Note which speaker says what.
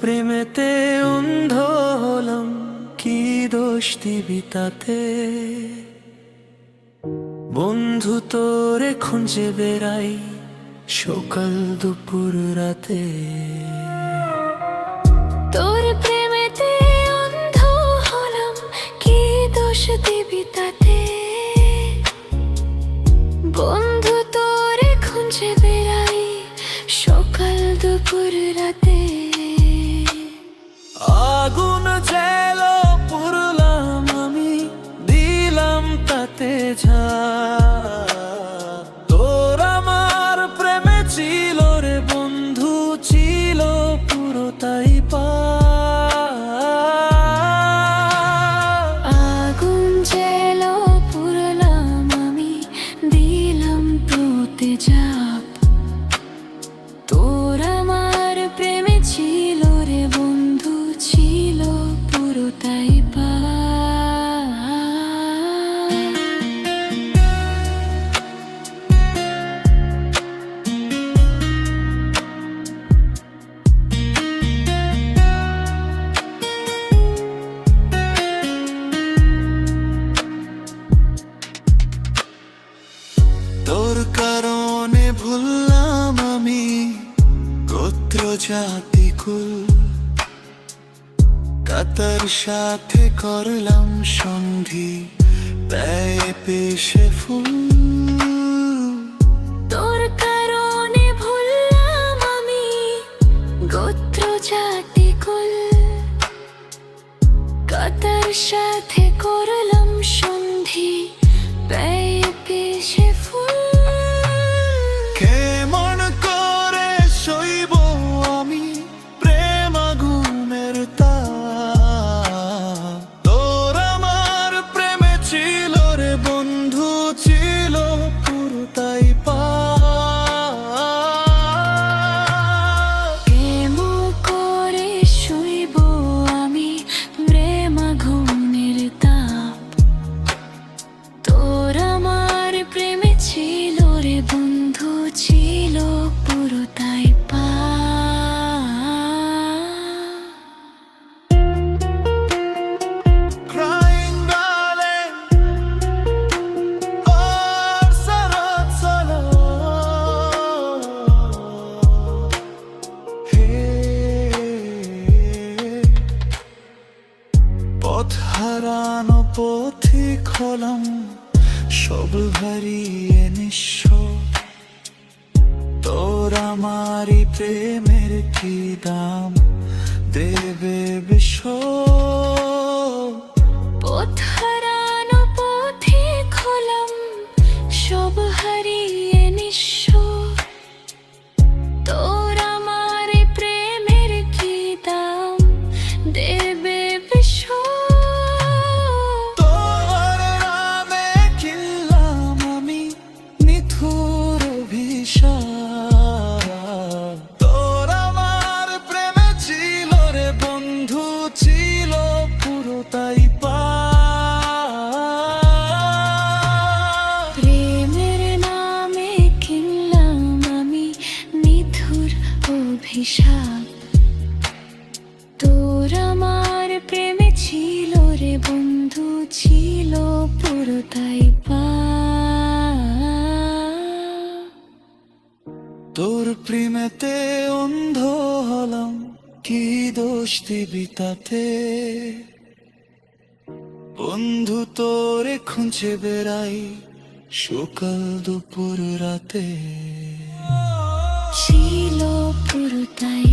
Speaker 1: প্রেমেতে অন্ধ হলাম, কি দোষ দিবি তাতে? বন্ধু তোরে খুঁজে বেড়াই সকাল দুপুর রাতে।
Speaker 2: তোর প্রেমেতে অন্ধ হলাম, কি দোষ দিবি তাতে? বন্ধু তোরে খুঁজে বেড়াই সকাল দুপুর রাতে।
Speaker 1: আগুন জেল পুরলাম আমি, দিলাম তাতে ঝাঁপ। তোর আমার প্রেমে ছিল রে বন্ধু, ছিল পুরোটাই
Speaker 2: আগুন জেল পুরলাম আমি, দিলাম তোতে ঝাঁপ। তোর আমার প্রেমে ছিল রে বন্ধু, ছিল পুরোটাই
Speaker 1: তোর কারণে ভুললাম আমি গোত্র জাতি কুল। কাতার সাথে করলাম সন্ধি, ব্যয় পেশে ফুল।
Speaker 2: তোর কারণে ভুললাম আমি গোত্র জাতি কুল। কাতার সাথে করলাম সন্ধি, ব্যয় পেশে ফুল।
Speaker 1: কেমন করে সইব আমি প্রেম আগুনের তাপ? তোর আমার প্রেমে ছিল রে বন্ধু, ছিল পুরোটাই
Speaker 2: কেমন করে শুইব আমি প্রেম আগুনের তাপ? তোর আমার প্রেমে ছিল রে বন্ধু, ছিল পুরোটাই
Speaker 1: Crying darling, or sarat salo. পথ হারানো পথিক হলাম, সব হারিয়ে নিঃস্ব। তোর আমারই প্রেমের কি দাম দেবে বিশ্ব?
Speaker 2: পথ হারানো পথিক হলাম, সব হারিয়ে নিঃস্ব। তোর আমার প্রেমের কি দাম দেবে বিশ্ব?
Speaker 1: তোর নামে কিনলাম আমি নিথুর অভিশাপ। তোর আমার প্রেমে ছিল রে বন্ধু, ছিল পুরোটাই
Speaker 2: প্রেমের নামে কিনলাম আমি নিথুর অভিশাপ। তোর আমার প্রেমে ছিল রে বন্ধু, ছিল পুরোটাই
Speaker 1: তোর প্রেমেতে অন্ধ হলাম, কি দোষ দিবি তাতে? বন্ধু তোরে খুঁজে বেড়াই সকাল দুপুর রাতে।
Speaker 2: ছিল পুরোটাই